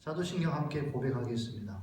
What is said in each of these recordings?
사도신경 함께 고백하겠습니다.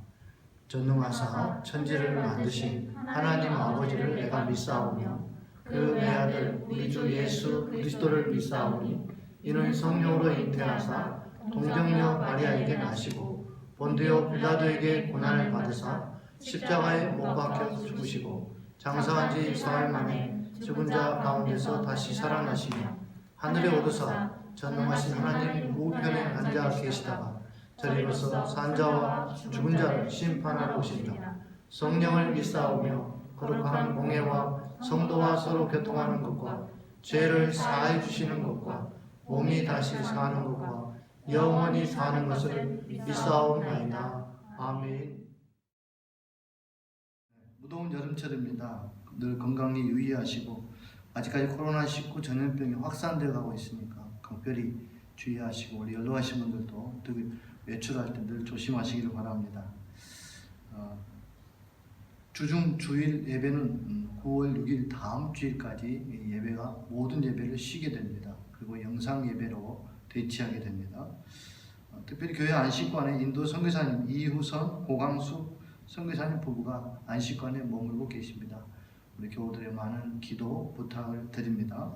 전능하사 천지를 만드신 하나님 아버지를 내가 믿사오며 그 외아들 우리 주 예수 그리스도를 믿사오니 이는 성령으로 잉태하사 동정녀 마리아에게 나시고 본디오 빌라도에게 고난을 받으사 십자가에 못 박혀 죽으시고 장사한 지 사흘 만에 죽은 자 가운데서 다시 살아나시며 하늘에 오르사 전능하신 하나님 우편에 앉아 계시다가 저리로서 산자와 죽은 자를 심판하러 오시리라. 성령을 믿사오며 거룩한 공예와 성도와 서로 교통하는 것과 죄를 사해 주시는 것과 몸이 다시 사는 것과 영원히 사는 것을 믿사옵나이다. 아멘. 무더운 여름철입니다. 늘 건강히 유의하시고 아직까지 코로나19 전염병이 확산되어 가고 있으니까 각별히 주의하시고 우리 연로하신 분들도 외출할 때 늘 조심하시기를 바랍니다. 주중 주일 예배는 9월 6일 다음 주일까지 예배가 모든 예배를 쉬게 됩니다. 그리고 영상 예배로 대치하게 됩니다. 특별히 교회 안식관에 인도 선교사님 이후선 고강수 선교사님 부부가 안식관에 머물고 계십니다. 우리 교우들의 많은 기도 부탁을 드립니다.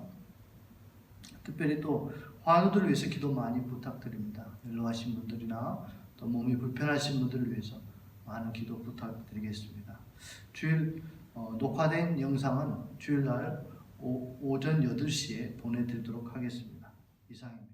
특별히 또 환우들을 위해서 기도 많이 부탁드립니다. 연로하신 분들이나 또 몸이 불편하신 분들을 위해서 많은 기도 부탁드리겠습니다. 주일 녹화된 영상은 주일날 오전 8시에 보내드리도록 하겠습니다. 이상입니다.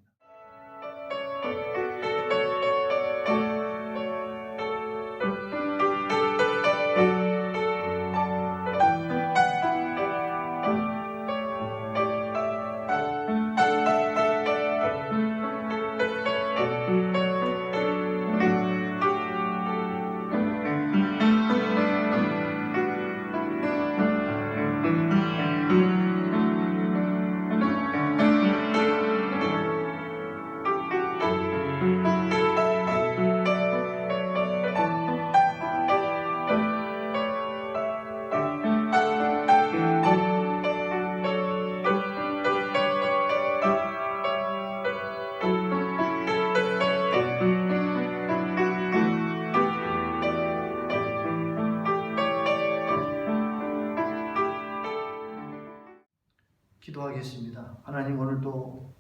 기도하겠습니다. 하나님, 오늘도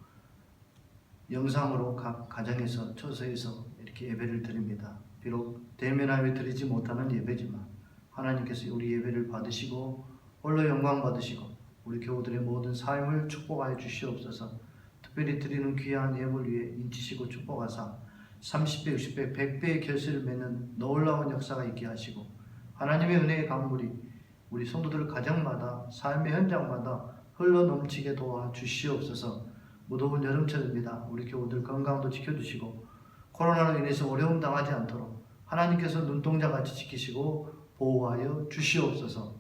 영상으로 각 가정에서 처소에서 이렇게 예배를 드립니다. 비록 대면하여 드리지 못하는 예배지만 하나님께서 우리 예배를 받으시고 홀로 영광 받으시고 우리 교우들의 모든 삶을 축복하여 주시옵소서. 특별히 드리는 귀한 예물 위에 인치시고 축복하사 30배, 60배, 100배의 결실을 맺는 놀라운 역사가 있게 하시고 하나님의 은혜의 강물이 우리 성도들 가정마다 삶의 현장마다 흘러 넘치게 도와 주시옵소서. 무더운 여름철입니다. 우리 교우들 건강도 지켜주시고 코로나로 인해서 어려움 당하지 않도록 하나님께서 눈동자같이 지키시고 보호하여 주시옵소서.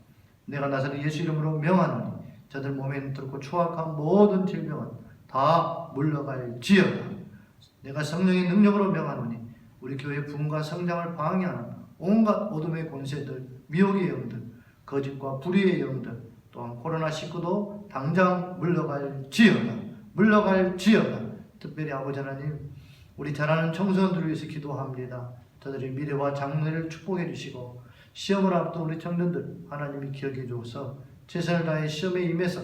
내가 나사렛 예수 이름으로 명하노니 저들 몸에 들고 추악한 모든 질병은 다 물러갈지어다. 내가 성령의 능력으로 명하노니 우리 교회 부흥과 성장을 방해하는 온갖 어둠의 권세들, 미혹의 영들, 거짓과 불의의 영들, 또한 코로나19도 당장 물러갈지어다. 특별히 아버지 하나님, 우리 자라는 청소년들을 위해서 기도합니다. 저들의 미래와 장래를 축복해 주시고 시험을 앞둔 우리 청년들 하나님이 기억해 주어서 최선을 다해 시험에 임해서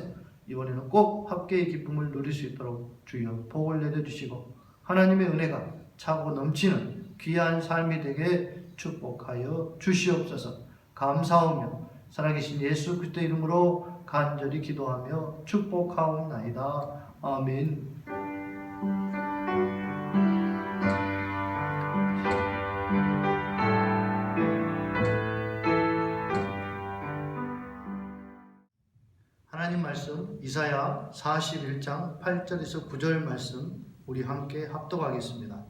이번에는 꼭 합계의 기쁨을 누릴 수 있도록 주여 복을 내려주시고 하나님의 은혜가 차고 넘치는 귀한 삶이 되게 축복하여 주시옵소서. 감사하며 살아계신 예수 그리스도 이름으로 간절히 기도하며 축복하옵나이다. 아멘. 하나님 말씀 이사야 41장 8절에서 9절 말씀 우리 함께 합독하겠습니다.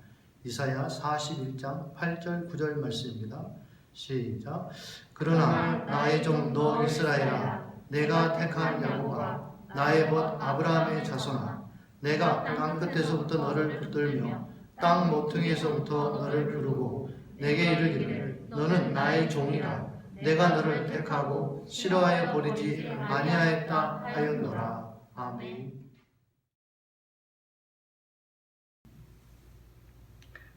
이사야 41장 8절 9절 말씀입니다. 시작. 그러나 나의 종 너 이스라엘아, 내가 택한 야곱아, 나의 벗 아브라함의 자손아, 내가 땅 끝에서부터 너를 붙들며 땅 모퉁이에서부터 너를 부르고 내게 이르기를 너는 나의 종이라. 내가 너를 택하고 싫어하여 버리지 아니하였다 하였노라. 아멘.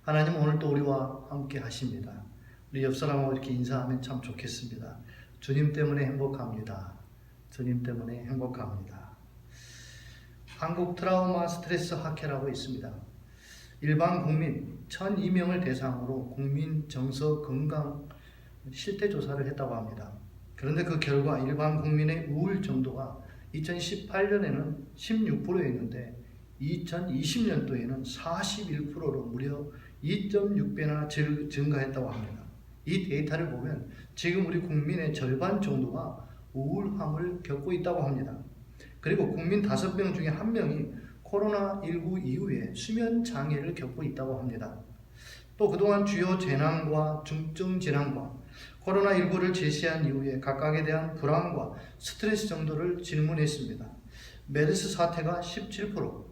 하나님은 오늘 또 우리와 함께 하십니다. 우리 옆 사람하고 이렇게 인사하면 참 좋겠습니다. 주님 때문에 행복합니다. 주님 때문에 행복합니다. 한국 트라우마 스트레스 학회라고 있습니다. 일반 국민 1,002명을 대상으로 국민 정서 건강 실태 조사를 했다고 합니다. 그런데 그 결과 일반 국민의 우울 정도가 2018년에는 16%였는데 2020년도에는 41%로 무려 2.6배나 증가했다고 합니다. 이 데이터를 보면 지금 우리 국민의 절반 정도가 우울함을 겪고 있다고 합니다. 그리고 국민 5명 중에 1명이 코로나19 이후에 수면 장애를 겪고 있다고 합니다. 또 그동안 주요 재난과 중증 질환과 코로나19를 제시한 이후에 각각에 대한 불안과 스트레스 정도를 질문했습니다. 메르스 사태가 17%,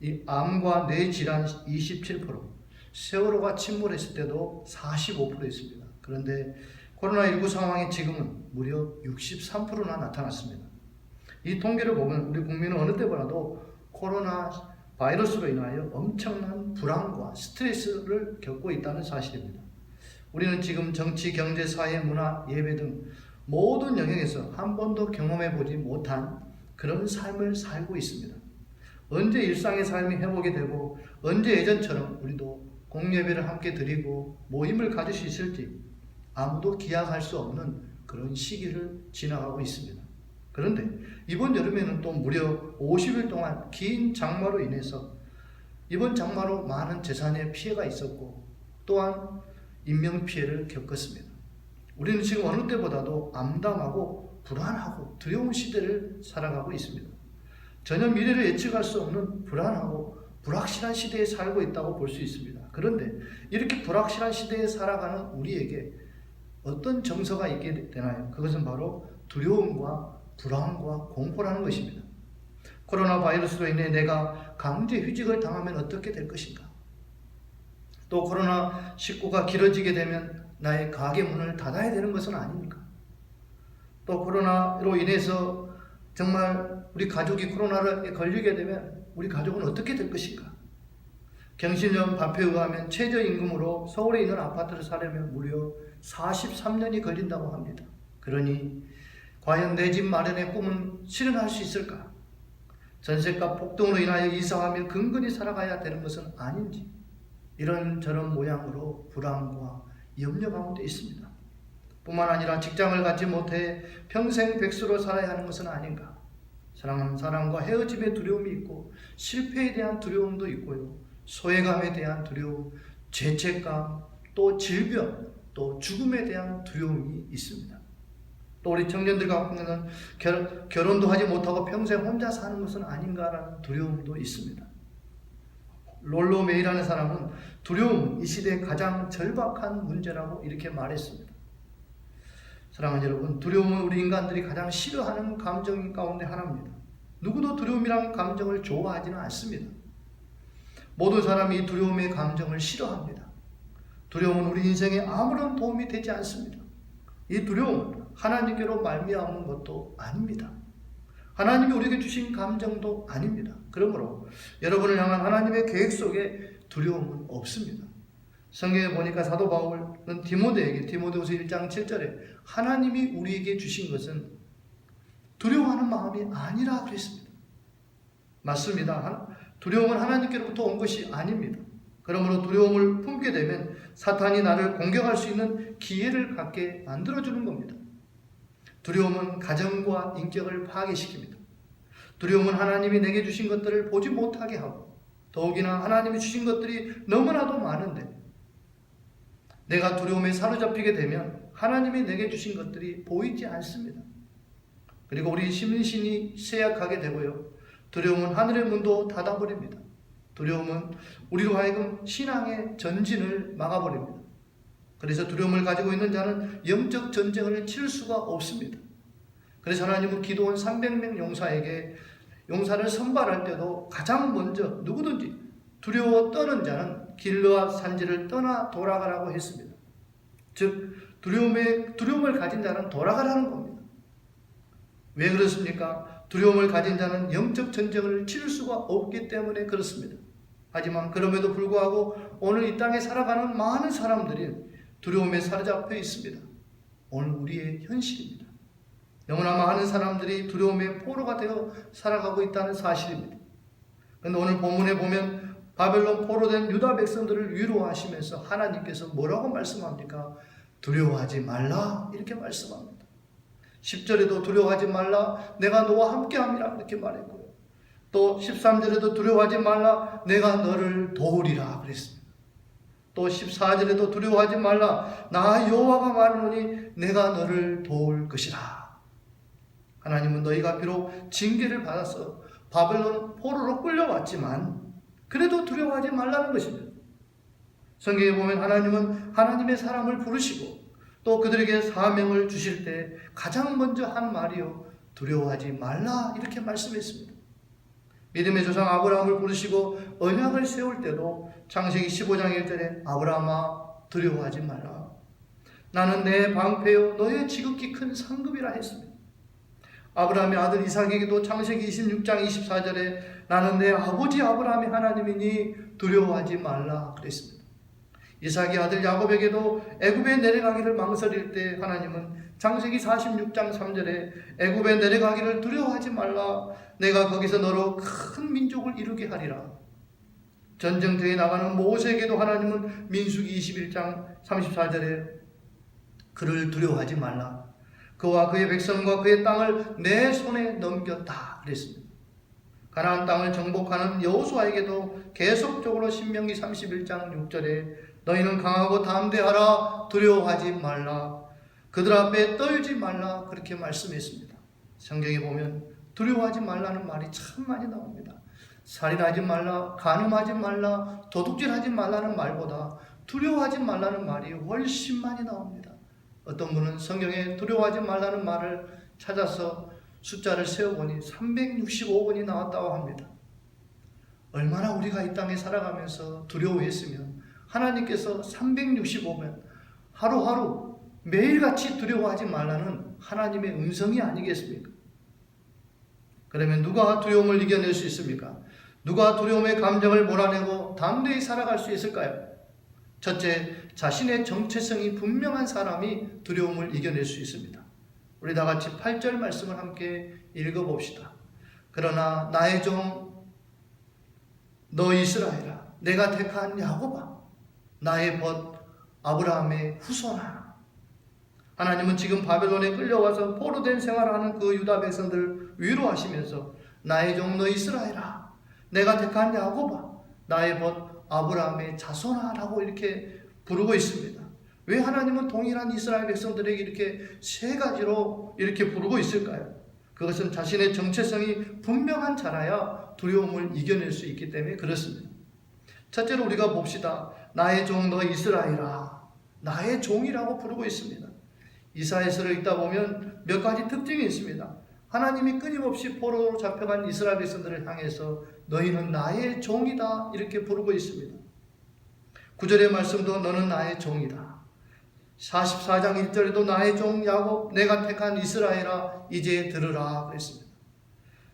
이 암과 뇌질환 27%, 세월호가 침몰했을 때도 45%였습니다. 그런데 코로나19 상황이 지금은 무려 63%나 나타났습니다. 이 통계를 보면 우리 국민은 어느 때보다도 코로나 바이러스로 인하여 엄청난 불안과 스트레스를 겪고 있다는 사실입니다. 우리는 지금 정치, 경제, 사회, 문화, 예배 등 모든 영역에서 한 번도 경험해 보지 못한 그런 삶을 살고 있습니다. 언제 일상의 삶이 회복이 되고 언제 예전처럼 우리도 공예배를 함께 드리고 모임을 가질 수 있을지 아무도 기약할 수 없는 그런 시기를 지나가고 있습니다. 그런데 이번 여름에는 또 무려 50일 동안 긴 장마로 인해서 이번 장마로 많은 재산에 피해가 있었고 또한 인명피해를 겪었습니다. 우리는 지금 어느 때보다도 암담하고 불안하고 두려운 시대를 살아가고 있습니다. 전혀 미래를 예측할 수 없는 불안하고 불확실한 시대에 살고 있다고 볼 수 있습니다. 그런데 이렇게 불확실한 시대에 살아가는 우리에게 어떤 정서가 있게 되나요? 그것은 바로 두려움과 불안과 공포라는 것입니다. 코로나 바이러스로 인해 내가 강제 휴직을 당하면 어떻게 될 것인가? 또 코로나19가 길어지게 되면 나의 가게 문을 닫아야 되는 것은 아닙니까? 또 코로나로 인해서 정말 우리 가족이 코로나에 걸리게 되면 우리 가족은 어떻게 될 것인가? 경실련 발표에 의하면 최저임금으로 서울에 있는 아파트를 사려면 무려 43년이 걸린다고 합니다. 그러니 과연 내 집 마련의 꿈은 실현할 수 있을까? 전세값 폭등으로 인하여 이사하며 근근히 살아가야 되는 것은 아닌지 이런저런 모양으로 불안과 염려 가운데 있습니다. 뿐만 아니라 직장을 갖지 못해 평생 백수로 살아야 하는 것은 아닌가? 사랑하는 사람과 헤어짐의 두려움이 있고 실패에 대한 두려움도 있고요. 소외감에 대한 두려움, 죄책감, 또 질병, 또 죽음에 대한 두려움이 있습니다. 또 우리 청년들 가운데는 결혼도 하지 못하고 평생 혼자 사는 것은 아닌가라는 두려움도 있습니다. 롤로 메이라는 사람은 두려움은 이 시대의 가장 절박한 문제라고 이렇게 말했습니다. 사랑하는 여러분, 두려움은 우리 인간들이 가장 싫어하는 감정 가운데 하나입니다. 누구도 두려움이란 감정을 좋아하지는 않습니다. 모든 사람이 이 두려움의 감정을 싫어합니다. 두려움은 우리 인생에 아무런 도움이 되지 않습니다. 이 두려움은 하나님께로 말미암은 것도 아닙니다. 하나님이 우리에게 주신 감정도 아닙니다. 그러므로 여러분을 향한 하나님의 계획 속에 두려움은 없습니다. 성경에 보니까 사도 바울은 디모데에게 디모데후서 1장 7절에 하나님이 우리에게 주신 것은 두려워하는 마음이 아니라 그랬습니다. 맞습니다. 두려움은 하나님께로부터 온 것이 아닙니다. 그러므로 두려움을 품게 되면 사탄이 나를 공격할 수 있는 기회를 갖게 만들어주는 겁니다. 두려움은 가정과 인격을 파괴시킵니다. 두려움은 하나님이 내게 주신 것들을 보지 못하게 하고 더욱이나 하나님이 주신 것들이 너무나도 많은데 내가 두려움에 사로잡히게 되면 하나님이 내게 주신 것들이 보이지 않습니다. 그리고 우리 심신이 쇠약하게 되고요. 두려움은 하늘의 문도 닫아버립니다. 두려움은 우리로 하여금 신앙의 전진을 막아버립니다. 그래서 두려움을 가지고 있는 자는 영적 전쟁을 치를 수가 없습니다. 그래서 하나님은 기도원 300명 용사에게 용사를 선발할 때도 가장 먼저 누구든지 두려워 떠는 자는 길르앗 산지를 떠나 돌아가라고 했습니다. 즉 두려움을 가진 자는 돌아가라는 겁니다. 왜 그렇습니까? 두려움을 가진 자는 영적 전쟁을 치를 수가 없기 때문에 그렇습니다. 하지만 그럼에도 불구하고 오늘 이 땅에 살아가는 많은 사람들이 두려움에 사로잡혀 있습니다. 오늘 우리의 현실입니다. 너무나 많은 사람들이 두려움의 포로가 되어 살아가고 있다는 사실입니다. 그런데 오늘 본문에 보면 바벨론 포로된 유다 백성들을 위로하시면서 하나님께서 뭐라고 말씀합니까? 두려워하지 말라 이렇게 말씀합니다. 10절에도 두려워하지 말라 내가 너와 함께함이라 이렇게 말했고요. 또 13절에도 두려워하지 말라 내가 너를 도우리라 그랬습니다. 또 14절에도 두려워하지 말라 나 여호와가 말하노니 내가 너를 도울 것이라. 하나님은 너희가 비록 징계를 받아서 바벨론 포로로 끌려왔지만 그래도 두려워하지 말라는 것입니다. 성경에 보면 하나님은 하나님의 사람을 부르시고 또 그들에게 사명을 주실 때 가장 먼저 한 말이요 두려워하지 말라 이렇게 말씀했습니다. 믿음의 조상 아브라함을 부르시고 언약을 세울 때도 창세기 15장 1절에 아브라함아 두려워하지 말라 나는 내 방패요 너의 지극히 큰 상급이라 했습니다. 아브라함의 아들 이삭에게도 창세기 26장 24절에 나는 내 아버지 아브라함의 하나님이니 두려워하지 말라 그랬습니다. 이삭의 아들 야곱에게도 애굽에 내려가기를 망설일 때 하나님은 창세기 46장 3절에 애굽에 내려가기를 두려워하지 말라 내가 거기서 너로 큰 민족을 이루게 하리라. 전쟁터에 나가는 모세에게도 하나님은 민수기 21장 34절에 그를 두려워하지 말라 그와 그의 백성과 그의 땅을 내 손에 넘겼다 그랬습니다. 가나안 땅을 정복하는 여호수아에게도 계속적으로 신명기 31장 6절에 너희는 강하고 담대하라 두려워하지 말라 그들 앞에 떨지 말라 그렇게 말씀했습니다. 성경에 보면 두려워하지 말라는 말이 참 많이 나옵니다. 살인하지 말라, 간음하지 말라, 도둑질하지 말라는 말보다 두려워하지 말라는 말이 훨씬 많이 나옵니다. 어떤 분은 성경에 두려워하지 말라는 말을 찾아서 숫자를 세어보니 365번이 나왔다고 합니다. 얼마나 우리가 이 땅에 살아가면서 두려워했으면 하나님께서 365번 하루하루 매일같이 두려워하지 말라는 하나님의 음성이 아니겠습니까? 그러면 누가 두려움을 이겨낼 수 있습니까? 누가 두려움의 감정을 몰아내고 담대히 살아갈 수 있을까요? 첫째, 자신의 정체성이 분명한 사람이 두려움을 이겨낼 수 있습니다. 우리 다 같이 8절 말씀을 함께 읽어봅시다. 그러나 나의 종 너 이스라엘아 내가 택한 야곱아 나의 벗 아브라함의 후손아. 하나님은 지금 바벨론에 끌려와서 포로된 생활을 하는 그 유다 백성들을 위로하시면서 나의 종 너 이스라엘아 내가 택한 야곱아 나의 벗 아브라함의 자손아 라고 이렇게 부르고 있습니다. 왜 하나님은 동일한 이스라엘 백성들에게 이렇게 세 가지로 이렇게 부르고 있을까요? 그것은 자신의 정체성이 분명한 자라야 두려움을 이겨낼 수 있기 때문에 그렇습니다. 첫째로 우리가 봅시다. 나의 종 너 이스라엘아 나의 종이라고 부르고 있습니다. 이사야서를 읽다 보면 몇 가지 특징이 있습니다. 하나님이 끊임없이 포로로 잡혀간 이스라엘 백성들을 향해서 너희는 나의 종이다 이렇게 부르고 있습니다. 9절의 말씀도 너는 나의 종이다. 44장 1절에도 나의 종 야곱 내가 택한 이스라엘아 이제 들으라 그랬습니다.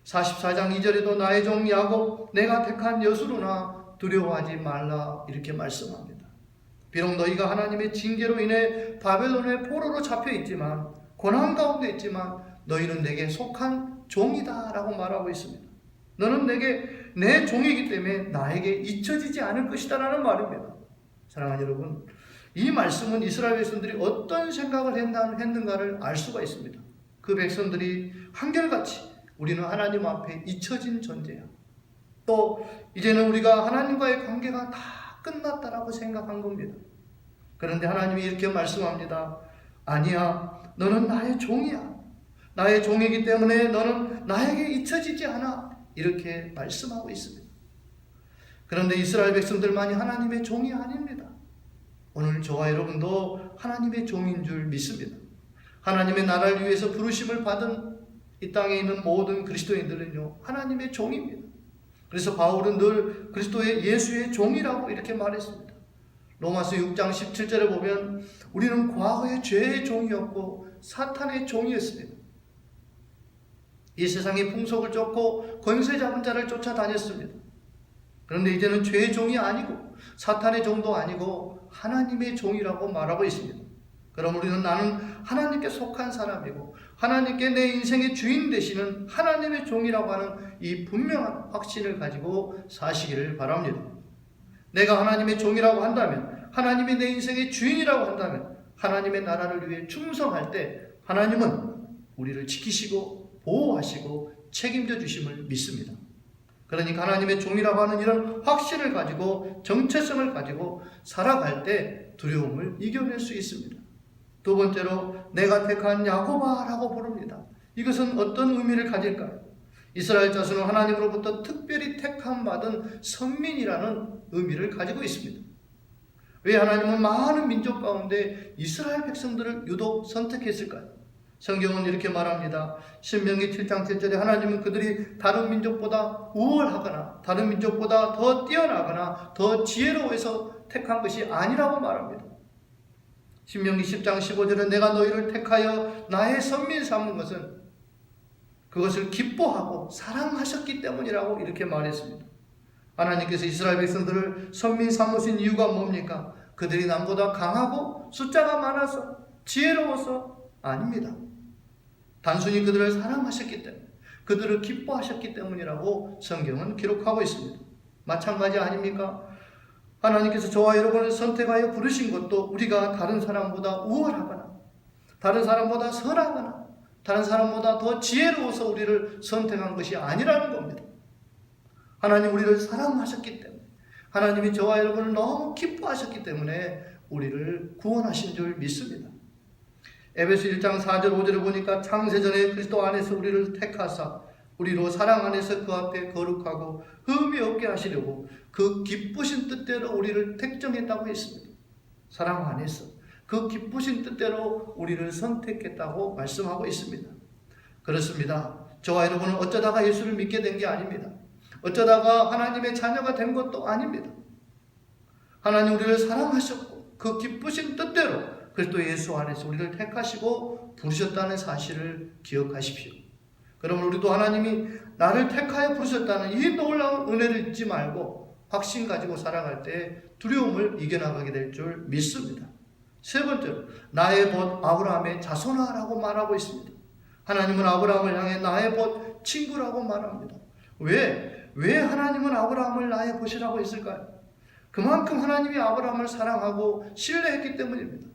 44장 2절에도 나의 종 야곱 내가 택한 여수로나 두려워하지 말라 이렇게 말씀합니다. 비록 너희가 하나님의 징계로 인해 바벨론의 포로로 잡혀 있지만 고난 가운데 있지만 너희는 내게 속한 종이다 라고 말하고 있습니다. 너는 내게 내 종이기 때문에 나에게 잊혀지지 않을 것이다 라는 말입니다. 사랑하는 여러분, 이 말씀은 이스라엘 백성들이 어떤 생각을 했는가를 알 수가 있습니다. 그 백성들이 한결같이 우리는 하나님 앞에 잊혀진 존재야. 또 이제는 우리가 하나님과의 관계가 다 끝났다라고 생각한 겁니다. 그런데 하나님이 이렇게 말씀합니다. 아니야, 너는 나의 종이야. 나의 종이기 때문에 너는 나에게 잊혀지지 않아. 이렇게 말씀하고 있습니다. 그런데 이스라엘 백성들만이 하나님의 종이 아닙니다. 오늘 저와 여러분도 하나님의 종인 줄 믿습니다. 하나님의 나라를 위해서 부르심을 받은 이 땅에 있는 모든 그리스도인들은요 하나님의 종입니다. 그래서 바울은 늘 그리스도의 예수의 종이라고 이렇게 말했습니다. 로마서 6장 17절에 보면 우리는 과거의 죄의 종이었고 사탄의 종이었습니다. 이 세상의 풍속을 쫓고 권세 잡은 자를 쫓아다녔습니다. 그런데 이제는 죄의 종이 아니고 사탄의 종도 아니고 하나님의 종이라고 말하고 있습니다. 그럼 우리는 나는 하나님께 속한 사람이고 하나님께 내 인생의 주인 되시는 하나님의 종이라고 하는 이 분명한 확신을 가지고 사시기를 바랍니다. 내가 하나님의 종이라고 한다면, 하나님이 내 인생의 주인이라고 한다면, 하나님의 나라를 위해 충성할 때 하나님은 우리를 지키시고 보호하시고 책임져 주심을 믿습니다. 그러니까 하나님의 종이라고 하는 이런 확신을 가지고 정체성을 가지고 살아갈 때 두려움을 이겨낼 수 있습니다. 두 번째로 내가 택한 야고바라고 부릅니다. 이것은 어떤 의미를 가질까요? 이스라엘 자손은 하나님으로부터 특별히 택함 받은 선민이라는 의미를 가지고 있습니다. 왜 하나님은 많은 민족 가운데 이스라엘 백성들을 유독 선택했을까요? 성경은 이렇게 말합니다. 신명기 7장 7절에 하나님은 그들이 다른 민족보다 우월하거나 다른 민족보다 더 뛰어나거나 더 지혜로워서 택한 것이 아니라고 말합니다. 신명기 10장 15절에 내가 너희를 택하여 나의 선민 삼은 것은 그것을 기뻐하고 사랑하셨기 때문이라고 이렇게 말했습니다. 하나님께서 이스라엘 백성들을 선민 삼으신 이유가 뭡니까? 그들이 남보다 강하고 숫자가 많아서 지혜로워서 아닙니다. 단순히 그들을 사랑하셨기 때문에, 그들을 기뻐하셨기 때문이라고 성경은 기록하고 있습니다. 마찬가지 아닙니까? 하나님께서 저와 여러분을 선택하여 부르신 것도 우리가 다른 사람보다 우월하거나 다른 사람보다 선하거나 다른 사람보다 더 지혜로워서 우리를 선택한 것이 아니라는 겁니다. 하나님 우리를 사랑하셨기 때문에, 하나님이 저와 여러분을 너무 기뻐하셨기 때문에 우리를 구원하신 줄 믿습니다. 에베소 1장 4절 5절을 보니까 창세전에 그리스도 안에서 우리를 택하사 우리로 사랑 안에서 그 앞에 거룩하고 흠이 없게 하시려고 그 기쁘신 뜻대로 우리를 택정했다고 했습니다. 사랑 안에서 그 기쁘신 뜻대로 우리를 선택했다고 말씀하고 있습니다. 그렇습니다. 저와 여러분은 어쩌다가 예수를 믿게 된 게 아닙니다. 어쩌다가 하나님의 자녀가 된 것도 아닙니다. 하나님 우리를 사랑하셨고 그 기쁘신 뜻대로 그리스도 예수 안에서 우리를 택하시고 부르셨다는 사실을 기억하십시오. 그러면 우리도 하나님이 나를 택하여 부르셨다는 이 놀라운 은혜를 잊지 말고 확신 가지고 살아갈 때 두려움을 이겨나가게 될 줄 믿습니다. 세 번째로 나의 벗 아브라함의 자손아라고 말하고 있습니다. 하나님은 아브라함을 향해 나의 벗 친구라고 말합니다. 왜 하나님은 아브라함을 나의 벗이라고 했을까요? 그만큼 하나님이 아브라함을 사랑하고 신뢰했기 때문입니다.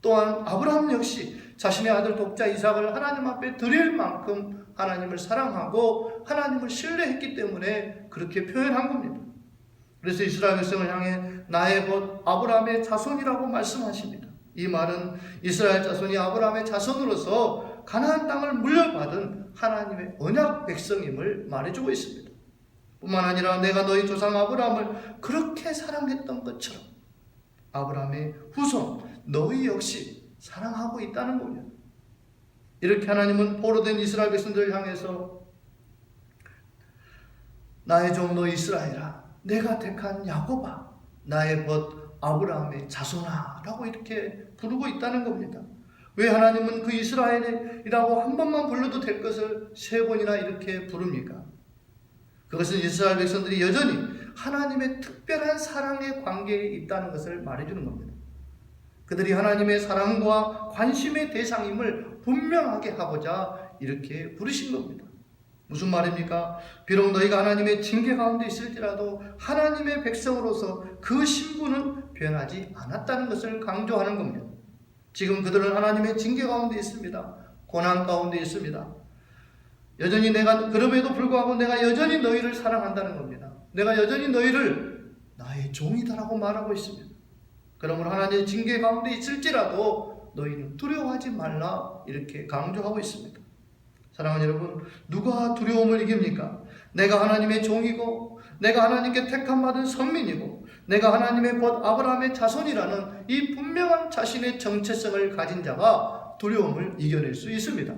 또한 아브라함 역시 자신의 아들 독자 이삭을 하나님 앞에 드릴 만큼 하나님을 사랑하고 하나님을 신뢰했기 때문에 그렇게 표현한 겁니다. 그래서 이스라엘 백성을 향해 나의 벗 아브라함의 자손이라고 말씀하십니다. 이 말은 이스라엘 자손이 아브라함의 자손으로서 가나안 땅을 물려받은 하나님의 언약 백성임을 말해주고 있습니다. 뿐만 아니라 내가 너희 조상 아브라함을 그렇게 사랑했던 것처럼 아브라함의 후손 너희 역시 사랑하고 있다는 겁니다. 이렇게 하나님은 포로된 이스라엘 백성들을 향해서 나의 종 너 이스라엘아, 내가 택한 야곱아, 나의 벗 아브라함의 자손아 라고 이렇게 부르고 있다는 겁니다. 왜 하나님은 그 이스라엘이라고 한 번만 불러도 될 것을 세 번이나 이렇게 부릅니까? 그것은 이스라엘 백성들이 여전히 하나님의 특별한 사랑의 관계에 있다는 것을 말해주는 겁니다. 그들이 하나님의 사랑과 관심의 대상임을 분명하게 하고자 이렇게 부르신 겁니다. 무슨 말입니까? 비록 너희가 하나님의 징계 가운데 있을지라도 하나님의 백성으로서 그 신분은 변하지 않았다는 것을 강조하는 겁니다. 지금 그들은 하나님의 징계 가운데 있습니다. 고난 가운데 있습니다. 여전히 그럼에도 불구하고 내가 여전히 너희를 사랑한다는 겁니다. 내가 여전히 너희를 나의 종이다라고 말하고 있습니다. 그러므로 하나님의 징계 가운데 있을지라도 너희는 두려워하지 말라 이렇게 강조하고 있습니다. 사랑하는 여러분, 누가 두려움을 이깁니까? 내가 하나님의 종이고 내가 하나님께 택함 받은 선민이고 내가 하나님의 벗 아브라함의 자손이라는 이 분명한 자신의 정체성을 가진 자가 두려움을 이겨낼 수 있습니다.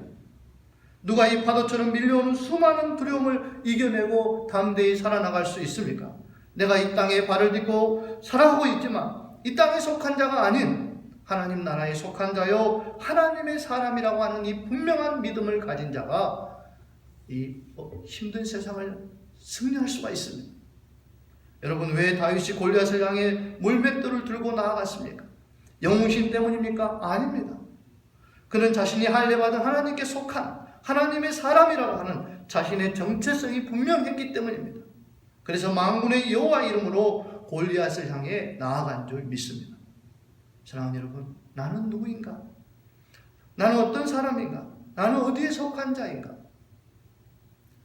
누가 이 파도처럼 밀려오는 수많은 두려움을 이겨내고 담대히 살아나갈 수 있습니까? 내가 이 땅에 발을 딛고 살아가고 있지만 이 땅에 속한 자가 아닌 하나님 나라에 속한 자요 하나님의 사람이라고 하는 이 분명한 믿음을 가진 자가 이 힘든 세상을 승리할 수가 있습니다. 여러분, 왜 다윗이 골리앗을 향해 물맷돌을 들고 나아갔습니까? 영웅심 때문입니까? 아닙니다. 그는 자신이 할례받은 하나님께 속한 하나님의 사람이라고 하는 자신의 정체성이 분명했기 때문입니다. 그래서 만군의 여호와 이름으로 골리앗을 향해 나아간 줄 믿습니다. 사랑하는 여러분, 나는 누구인가? 나는 어떤 사람인가? 나는 어디에 속한 자인가?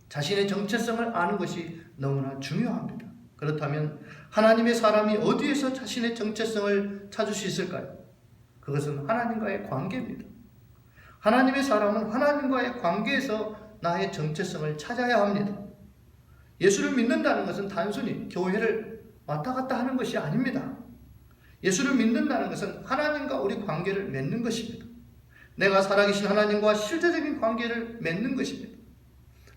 자신의 정체성을 아는 것이 너무나 중요합니다. 그렇다면 하나님의 사람이 어디에서 자신의 정체성을 찾을 수 있을까요? 그것은 하나님과의 관계입니다. 하나님의 사람은 하나님과의 관계에서 나의 정체성을 찾아야 합니다. 예수를 믿는다는 것은 단순히 교회를 왔다 갔다 하는 것이 아닙니다. 예수를 믿는다는 것은 하나님과 우리 관계를 맺는 것입니다. 내가 살아계신 하나님과 실제적인 관계를 맺는 것입니다.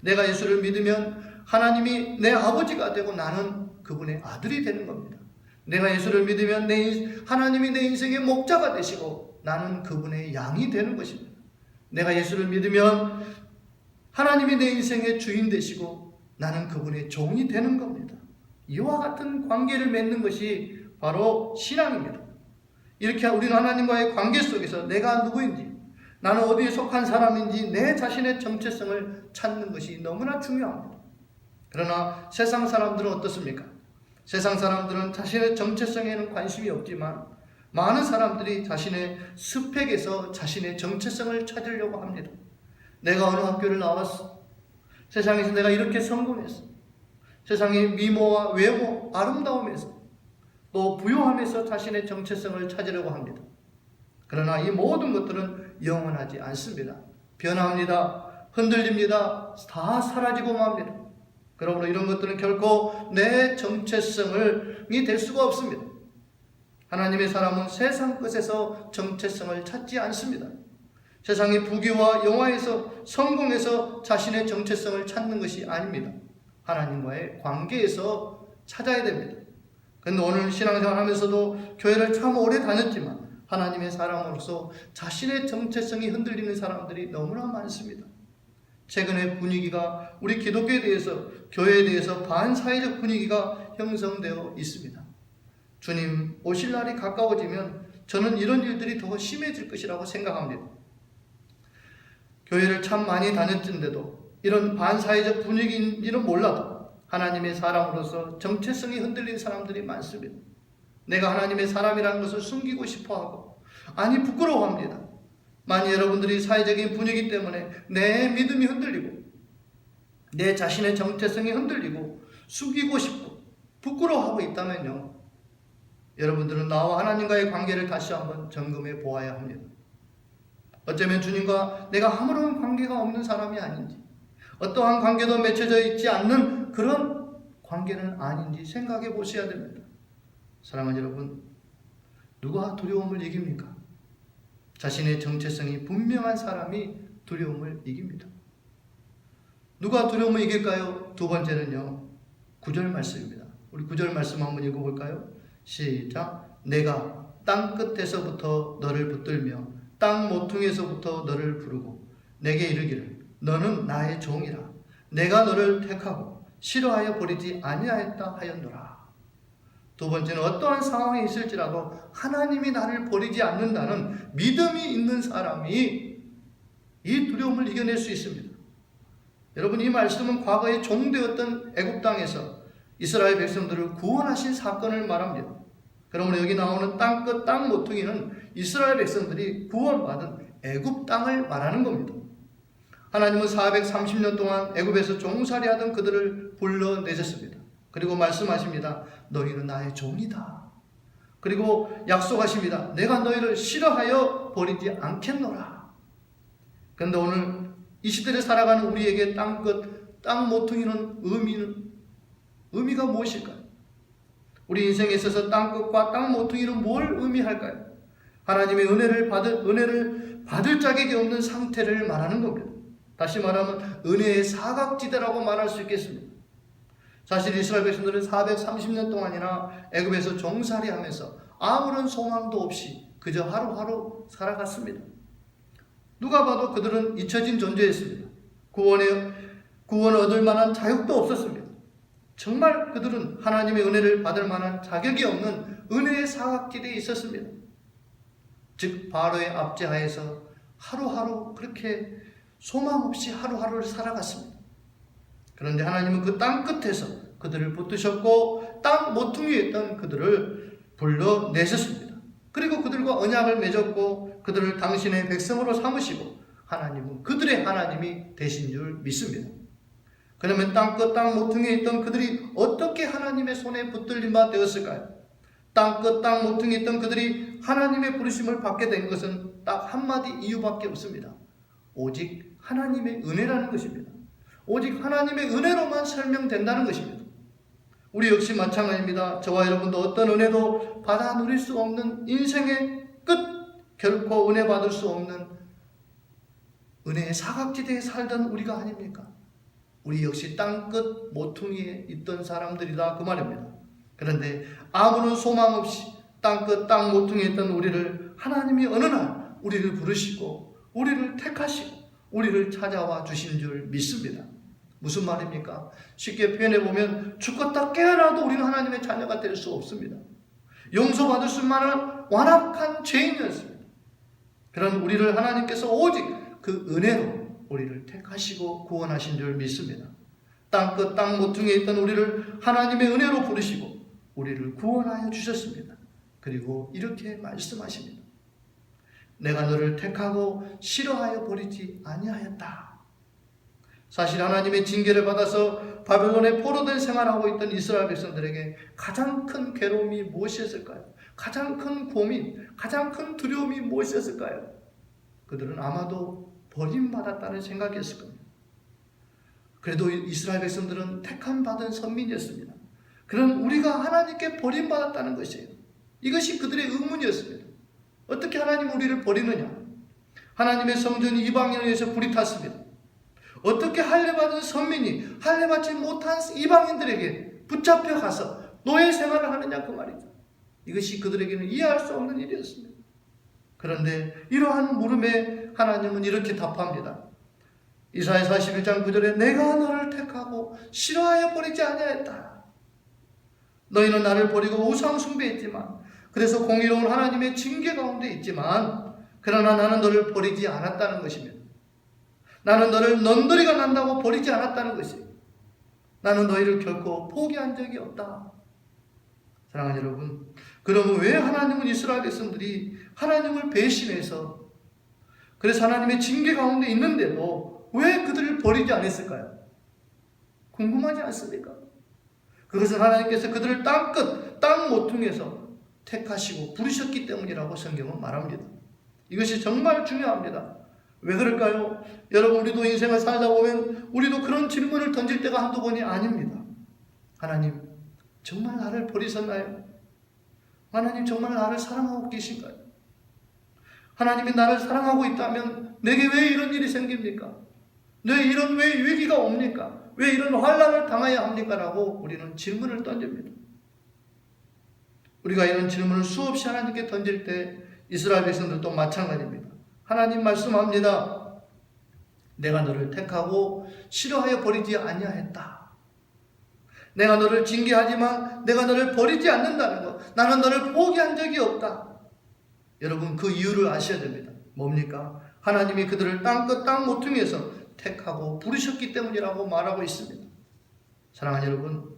내가 예수를 믿으면 하나님이 내 아버지가 되고 나는 그분의 아들이 되는 겁니다. 내가 예수를 믿으면 하나님이 내 인생의 목자가 되시고 나는 그분의 양이 되는 것입니다. 내가 예수를 믿으면 하나님이 내 인생의 주인 되시고 나는 그분의 종이 되는 겁니다. 이와 같은 관계를 맺는 것이 바로 신앙입니다. 이렇게 우리는 하나님과의 관계 속에서 내가 누구인지, 나는 어디에 속한 사람인지 내 자신의 정체성을 찾는 것이 너무나 중요합니다. 그러나 세상 사람들은 어떻습니까? 세상 사람들은 자신의 정체성에는 관심이 없지만 많은 사람들이 자신의 스펙에서 자신의 정체성을 찾으려고 합니다. 내가 어느 학교를 나왔어. 세상에서 내가 이렇게 성공했어. 세상의 미모와 외모, 아름다움에서 또 부유함에서 자신의 정체성을 찾으려고 합니다. 그러나 이 모든 것들은 영원하지 않습니다. 변합니다. 흔들립니다. 다 사라지고 맙니다. 그러므로 이런 것들은 결코 내 정체성이 될 수가 없습니다. 하나님의 사람은 세상 것에서 정체성을 찾지 않습니다. 세상의 부귀와 영화에서 성공해서 자신의 정체성을 찾는 것이 아닙니다. 하나님과의 관계에서 찾아야 됩니다. 그런데 오늘 신앙생활 하면서도 교회를 참 오래 다녔지만 하나님의 사람으로서 자신의 정체성이 흔들리는 사람들이 너무나 많습니다. 최근에 분위기가 우리 기독교에 대해서, 교회에 대해서 반사회적 분위기가 형성되어 있습니다. 주님 오실 날이 가까워지면 저는 이런 일들이 더 심해질 것이라고 생각합니다. 교회를 참 많이 다녔는데도 이런 반사회적 분위기인지는 몰라도 하나님의 사람으로서 정체성이 흔들린 사람들이 많습니다. 내가 하나님의 사람이라는 것을 숨기고 싶어하고, 아니 부끄러워합니다. 만약 여러분들이 사회적인 분위기 때문에 내 믿음이 흔들리고 내 자신의 정체성이 흔들리고 숨기고 싶고 부끄러워하고 있다면요, 여러분들은 나와 하나님과의 관계를 다시 한번 점검해 보아야 합니다. 어쩌면 주님과 내가 아무런 관계가 없는 사람이 아닌지, 어떠한 관계도 맺혀져 있지 않는 그런 관계는 아닌지 생각해 보셔야 됩니다. 사랑하는 여러분, 누가 두려움을 이깁니까? 자신의 정체성이 분명한 사람이 두려움을 이깁니다. 누가 두려움을 이길까요? 두 번째는요, 9절 말씀입니다. 우리 9절 말씀 한번 읽어볼까요? 시작. 내가 땅 끝에서부터 너를 붙들며 땅 모퉁이에서부터 너를 부르고 내게 이르기를 너는 나의 종이라. 내가 너를 택하고 싫어하여 버리지 아니하였다 하였노라. 두 번째는 어떠한 상황에 있을지라도 하나님이 나를 버리지 않는다는 믿음이 있는 사람이 이 두려움을 이겨낼 수 있습니다. 여러분, 이 말씀은 과거에 종되었던 애굽 땅에서 이스라엘 백성들을 구원하신 사건을 말합니다. 그러므로 여기 나오는 땅끝 땅 모퉁이는 이스라엘 백성들이 구원받은 애굽 땅을 말하는 겁니다. 하나님은 430년 동안 애굽에서 종살이하던 그들을 불러내셨습니다. 그리고 말씀하십니다. 너희는 나의 종이다. 그리고 약속하십니다. 내가 너희를 싫어하여 버리지 않겠노라. 그런데 오늘 이 시대를 살아가는 우리에게 땅끝 땅 모퉁이는 의미가 무엇일까요? 우리 인생에 있어서 땅끝과 땅 모퉁이는 뭘 의미할까요? 하나님의 은혜를 받을 자격이 없는 상태를 말하는 겁니다. 다시 말하면 은혜의 사각지대라고 말할 수 있겠습니다. 사실 이스라엘 백성들은 430년 동안이나 애굽에서 종살이하면서 아무런 소망도 없이 그저 하루하루 살아갔습니다. 누가 봐도 그들은 잊혀진 존재였습니다. 구원을 얻을 만한 자격도 없었습니다. 정말 그들은 하나님의 은혜를 받을 만한 자격이 없는 은혜의 사각지대에 있었습니다. 즉 바로의 압제하에서 하루하루 그렇게 소망 없이 하루하루를 살아갔습니다. 그런데 하나님은 그 땅 끝에서 그들을 붙드셨고 땅 모퉁이에 있던 그들을 불러내셨습니다. 그리고 그들과 언약을 맺었고 그들을 당신의 백성으로 삼으시고 하나님은 그들의 하나님이 되신 줄 믿습니다. 그러면 땅끝 땅 모퉁이에 있던 그들이 어떻게 하나님의 손에 붙들린 바 되었을까요? 땅끝 땅 모퉁이에 있던 그들이 하나님의 부르심을 받게 된 것은 딱 한마디 이유밖에 없습니다. 오직 하나님의 은혜라는 것입니다. 오직 하나님의 은혜로만 설명된다는 것입니다. 우리 역시 마찬가지입니다. 저와 여러분도 어떤 은혜도 받아 누릴 수 없는 인생의 끝, 결코 은혜 받을 수 없는 은혜의 사각지대에 살던 우리가 아닙니까? 우리 역시 땅끝 모퉁이에 있던 사람들이다 그 말입니다. 그런데 아무런 소망 없이 땅끝 땅 모퉁이에 있던 우리를 하나님이 어느 날 우리를 부르시고 우리를 택하시고 우리를 찾아와 주신 줄 믿습니다. 무슨 말입니까? 쉽게 표현해보면 죽었다 깨어나도 우리는 하나님의 자녀가 될 수 없습니다. 용서받을 수 만한 완악한 죄인이었습니다. 그런 우리를 하나님께서 오직 그 은혜로 우리를 택하시고 구원하신 줄 믿습니다. 땅끝 땅 모퉁이에 있던 우리를 하나님의 은혜로 부르시고 우리를 구원하여 주셨습니다. 그리고 이렇게 말씀하십니다. 내가 너를 택하고 싫어하여 버리지 아니하였다. 사실 하나님의 징계를 받아서 바벨론에 포로된 생활하고 있던 이스라엘 백성들에게 가장 큰 괴로움이 무엇이었을까요? 가장 큰 고민, 가장 큰 두려움이 무엇이었을까요? 그들은 아마도 버림받았다는 생각이었을 겁니다. 그래도 이스라엘 백성들은 택함받은 선민이었습니다. 그런 우리가 하나님께 버림받았다는 것이에요. 이것이 그들의 의문이었습니다. 어떻게 하나님 우리를 버리느냐? 하나님의 성전이 이방인에 의해서 불이 탔습니다. 어떻게 할례받은 선민이 할례받지 못한 이방인들에게 붙잡혀 가서 노예 생활을 하느냐 그 말이죠. 이것이 그들에게는 이해할 수 없는 일이었습니다. 그런데 이러한 물음에 하나님은 이렇게 답합니다. 이사야 41장 9절에 내가 너를 택하고 싫어하여 버리지 아니하였다. 너희는 나를 버리고 우상 숭배했지만 그래서 공의로운 하나님의 징계 가운데 있지만 그러나 나는 너를 버리지 않았다는 것입니다. 나는 너를 넌더리가 난다고 버리지 않았다는 것이에요. 나는 너희를 결코 포기한 적이 없다. 사랑하는 여러분, 그러면 왜 하나님은 이스라엘 백성들이 하나님을 배신해서 그래서 하나님의 징계 가운데 있는데도 왜 그들을 버리지 않았을까요? 궁금하지 않습니까? 그것은 하나님께서 그들을 땅끝, 땅 모퉁이에서 택하시고 부르셨기 때문이라고 성경은 말합니다. 이것이 정말 중요합니다. 왜 그럴까요? 여러분, 우리도 인생을 살다 보면 우리도 그런 질문을 던질 때가 한두 번이 아닙니다. 하나님, 정말 나를 버리셨나요? 하나님, 정말 나를 사랑하고 계신가요? 하나님이 나를 사랑하고 있다면 내게 왜 이런 일이 생깁니까? 왜 위기가 옵니까? 왜 이런 환난을 당해야 합니까? 라고 우리는 질문을 던집니다. 우리가 이런 질문을 수없이 하나님께 던질 때 이스라엘 백성들도 마찬가지입니다. 하나님 말씀합니다. 내가 너를 택하고 싫어하여 버리지 아니하였다. 내가 너를 징계하지만 내가 너를 버리지 않는다는 것. 나는 너를 포기한 적이 없다. 여러분, 그 이유를 아셔야 됩니다. 뭡니까? 하나님이 그들을 땅끝 땅 모퉁이에서 택하고 부르셨기 때문이라고 말하고 있습니다. 사랑하는 여러분,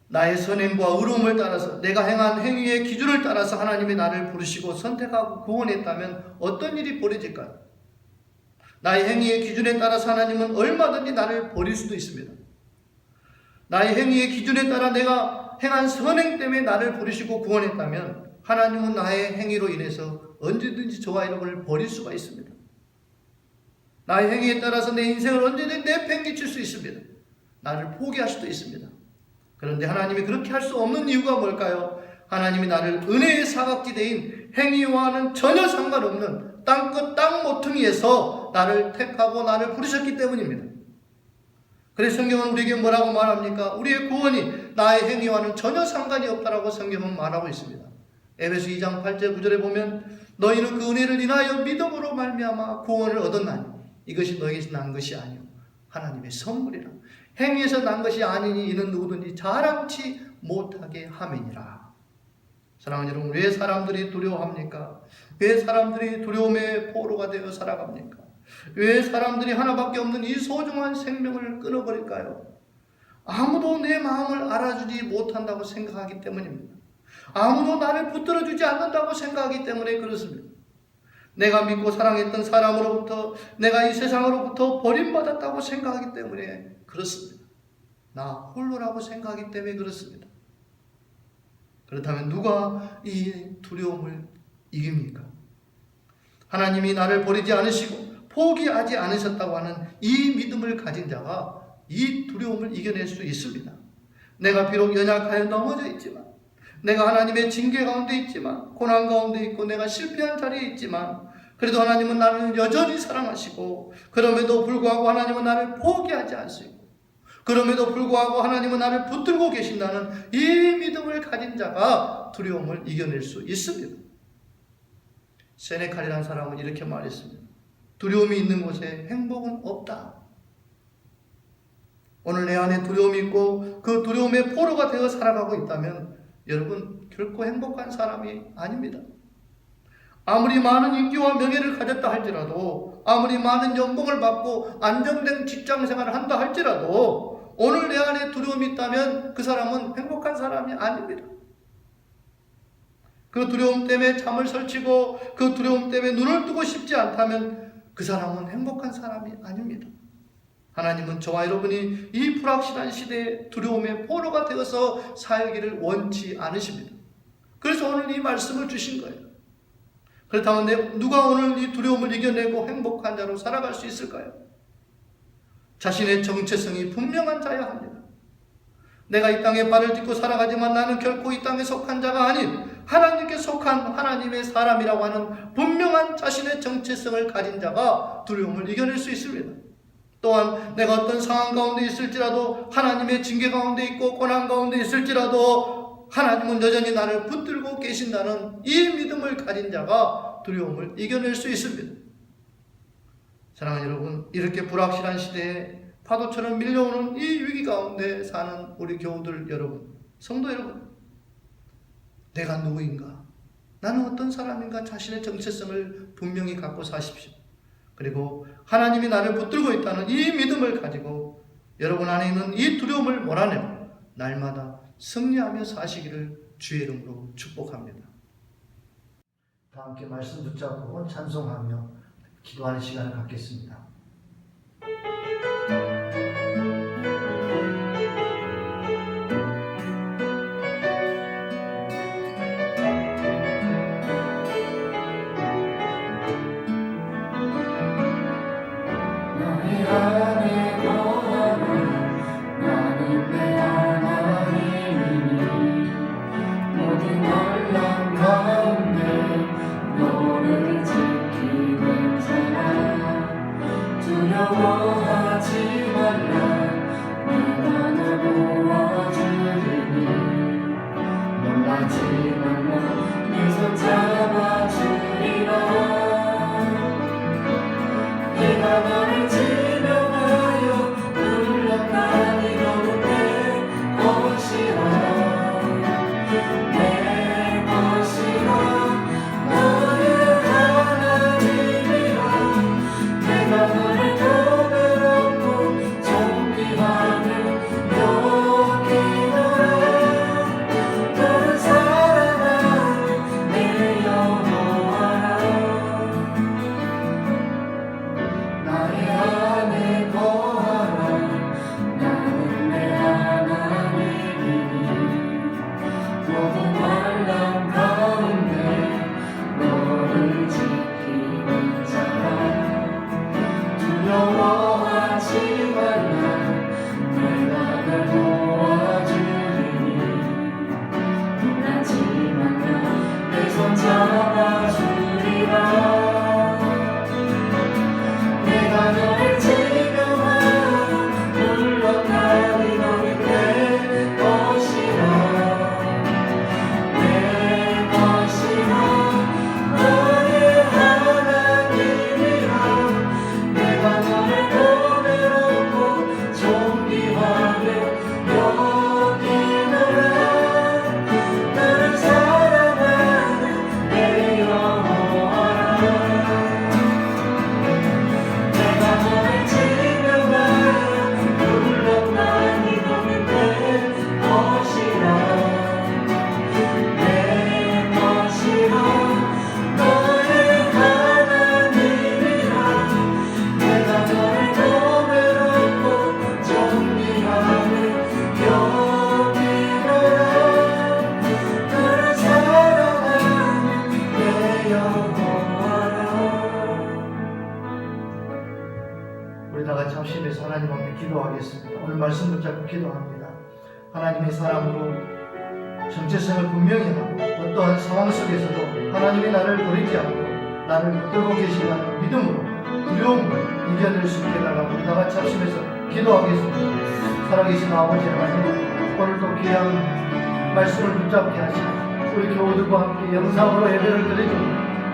나의 선행과 의로움을 따라서 내가 행한 행위의 기준을 따라서 하나님이 나를 부르시고 선택하고 구원했다면 어떤 일이 벌어질까요? 나의 행위의 기준에 따라서 하나님은 얼마든지 나를 버릴 수도 있습니다. 나의 행위의 기준에 따라 내가 행한 선행 때문에 나를 부르시고 구원했다면 하나님은 나의 행위로 인해서 언제든지 저와 여러분을 버릴 수가 있습니다. 나의 행위에 따라서 내 인생을 언제든지 내팽개칠 수 있습니다. 나를 포기할 수도 있습니다. 그런데 하나님이 그렇게 할 수 없는 이유가 뭘까요? 하나님이 나를 은혜의 사각지대인 행위와는 전혀 상관없는 땅끝 땅 모퉁이에서 나를 택하고 나를 부르셨기 때문입니다. 그래서 성경은 우리에게 뭐라고 말합니까? 우리의 구원이 나의 행위와는 전혀 상관이 없다라고 성경은 말하고 있습니다. 에베소 2장 8절 9절에 보면 너희는 그 은혜를 인하여 믿음으로 말미암아 구원을 얻었나니 이것이 너희에게서 난 것이 아니요 하나님의 선물이라. 행위에서 난 것이 아니니 이는 누구든지 자랑치 못하게 함이니라. 사랑하는 여러분, 왜 사람들이 두려워합니까? 왜 사람들이 두려움의 포로가 되어 살아갑니까? 왜 사람들이 하나밖에 없는 이 소중한 생명을 끊어버릴까요? 아무도 내 마음을 알아주지 못한다고 생각하기 때문입니다. 아무도 나를 붙들어주지 않는다고 생각하기 때문에 그렇습니다. 내가 믿고 사랑했던 사람으로부터, 내가 이 세상으로부터 버림받았다고 생각하기 때문에 그렇습니다. 나 홀로라고 생각하기 때문에 그렇습니다. 그렇다면 누가 이 두려움을 이깁니까? 하나님이 나를 버리지 않으시고 포기하지 않으셨다고 하는 이 믿음을 가진 자가 이 두려움을 이겨낼 수 있습니다. 내가 비록 연약하여 넘어져 있지만, 내가 하나님의 징계 가운데 있지만, 고난 가운데 있고 내가 실패한 자리에 있지만, 그래도 하나님은 나를 여전히 사랑하시고, 그럼에도 불구하고 하나님은 나를 포기하지 않으시고, 그럼에도 불구하고 하나님은 나를 붙들고 계신다는 이 믿음을 가진 자가 두려움을 이겨낼 수 있습니다. 세네칼이라는 사람은 이렇게 말했습니다. 두려움이 있는 곳에 행복은 없다. 오늘 내 안에 두려움이 있고 그 두려움의 포로가 되어 살아가고 있다면 여러분 결코 행복한 사람이 아닙니다. 아무리 많은 인기와 명예를 가졌다 할지라도, 아무리 많은 연봉을 받고 안정된 직장 생활을 한다 할지라도 오늘 내 안에 두려움이 있다면 그 사람은 행복한 사람이 아닙니다. 그 두려움 때문에 잠을 설치고 그 두려움 때문에 눈을 뜨고 싶지 않다면 그 사람은 행복한 사람이 아닙니다. 하나님은 저와 여러분이 이 불확실한 시대에 두려움의 포로가 되어서 살기를 원치 않으십니다. 그래서 오늘 이 말씀을 주신 거예요. 그렇다면 누가 오늘 이 두려움을 이겨내고 행복한 자로 살아갈 수 있을까요? 자신의 정체성이 분명한 자여야 합니다. 내가 이 땅에 발을 딛고 살아가지만 나는 결코 이 땅에 속한 자가 아닌 하나님께 속한 하나님의 사람이라고 하는 분명한 자신의 정체성을 가진 자가 두려움을 이겨낼 수 있습니다. 또한 내가 어떤 상황 가운데 있을지라도, 하나님의 징계 가운데 있고 고난 가운데 있을지라도 하나님은 여전히 나를 붙들고 계신다는 이 믿음을 가진 자가 두려움을 이겨낼 수 있습니다. 사랑하는 여러분, 이렇게 불확실한 시대에 파도처럼 밀려오는 이 위기 가운데 사는 우리 교우들 여러분, 성도 여러분, 내가 누구인가? 나는 어떤 사람인가? 자신의 정체성을 분명히 갖고 사십시오. 그리고 하나님이 나를 붙들고 있다는 이 믿음을 가지고 여러분 안에 있는 이 두려움을 몰아내고 날마다 승리하며 사시기를 주의 이름으로 축복합니다. 다 함께 말씀 붙잡고 찬송하며 기도하는 시간을 갖겠습니다. 존귀와 하나님 앞에 기도하겠습니다. 오늘 말씀 붙잡고 기도합니다. 하나님의 사랑으로 정체성을 분명히 하고 어떠한 상황 속에서도 하나님이 나를 버리지 않고 나를 붙들고 계시다는 믿음으로 두려움을 이겨낼 수 있게 해달라고 다 같이 합심해서 기도하겠습니다. 살아계신 아버지 하나님, 오늘도 귀한 말씀을 붙잡게 하시고 우리 교우들과 함께 영상으로 예배를 드리고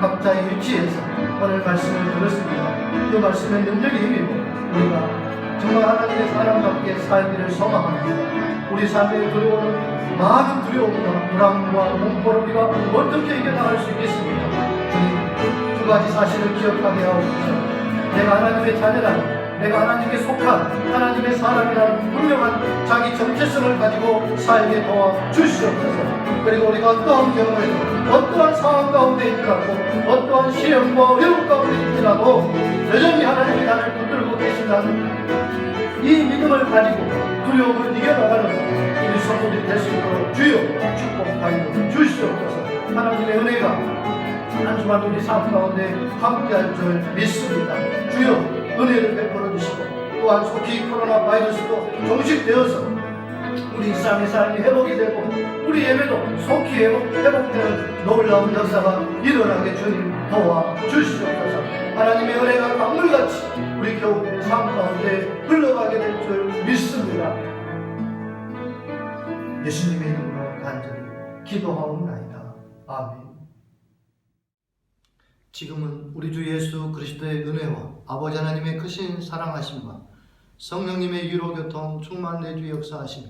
각자의 위치에서 오늘 말씀을 들었습니다. 그 말씀의 능력이 힘이고 우리가 정말 하나님의 사람답게 살기를 소망합니다. 우리 삶에 들어오는 많은 두려움과 불안과 공포를 우리가 어떻게 이겨나갈 수 있겠습니까? 주님, 두 가지 사실을 기억하게 하옵소서. 내가 하나님의 자녀라는, 내가 하나님께 속한 하나님의 사람이라는 분명한 자기 정체성을 가지고 살게 도와 주시옵소서. 그리고 우리가 어떠한 경우에도 어떠한 상황 가운데 있더라도 어떠한 시험과 어려움 가운데 있더라도 여전히 하나님이 나를 붙들고 계신다는 이 믿음을 가지고 두려움을 이겨나가는 우리 성도들이 될 수 있도록 주여 축복하여 주시옵소서. 하나님의 은혜가 한 주간 우리 삶 가운데 함께할 줄 믿습니다. 주여 은혜를 베풀어 주시고 또한 속히 코로나 바이러스도 종식되어서 우리 삶의 삶이 회복이 되고 우리 예배도 속히 회복되는 놀라운 역사가 일어나게 주님 도와 주시옵소서. 하나님의 은혜가 강물같이 우리 교우들의 삶 가운데 흘러가게 될 줄 믿습니다. 예수님의 이름으로 간절히 기도하옵나이다. 아멘. 지금은 우리 주 예수 그리스도의 은혜와 아버지 하나님의 크신 사랑하심과 성령님의 유로교통 충만 내주 역사하심,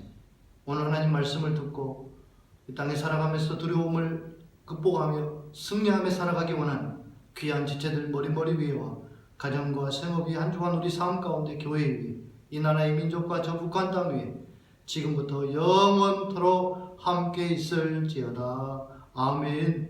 오늘 하나님 말씀을 듣고 이 땅에 살아가면서 두려움을 극복하며 승리하며 살아가기 원하는 귀한 지체들 머리 위에와 가정과 생업이 한 주간 우리 삶 가운데 교회 위에 이 나라의 민족과 저 북한 땅 위에 지금부터 영원토록 함께 있을지어다. 아멘.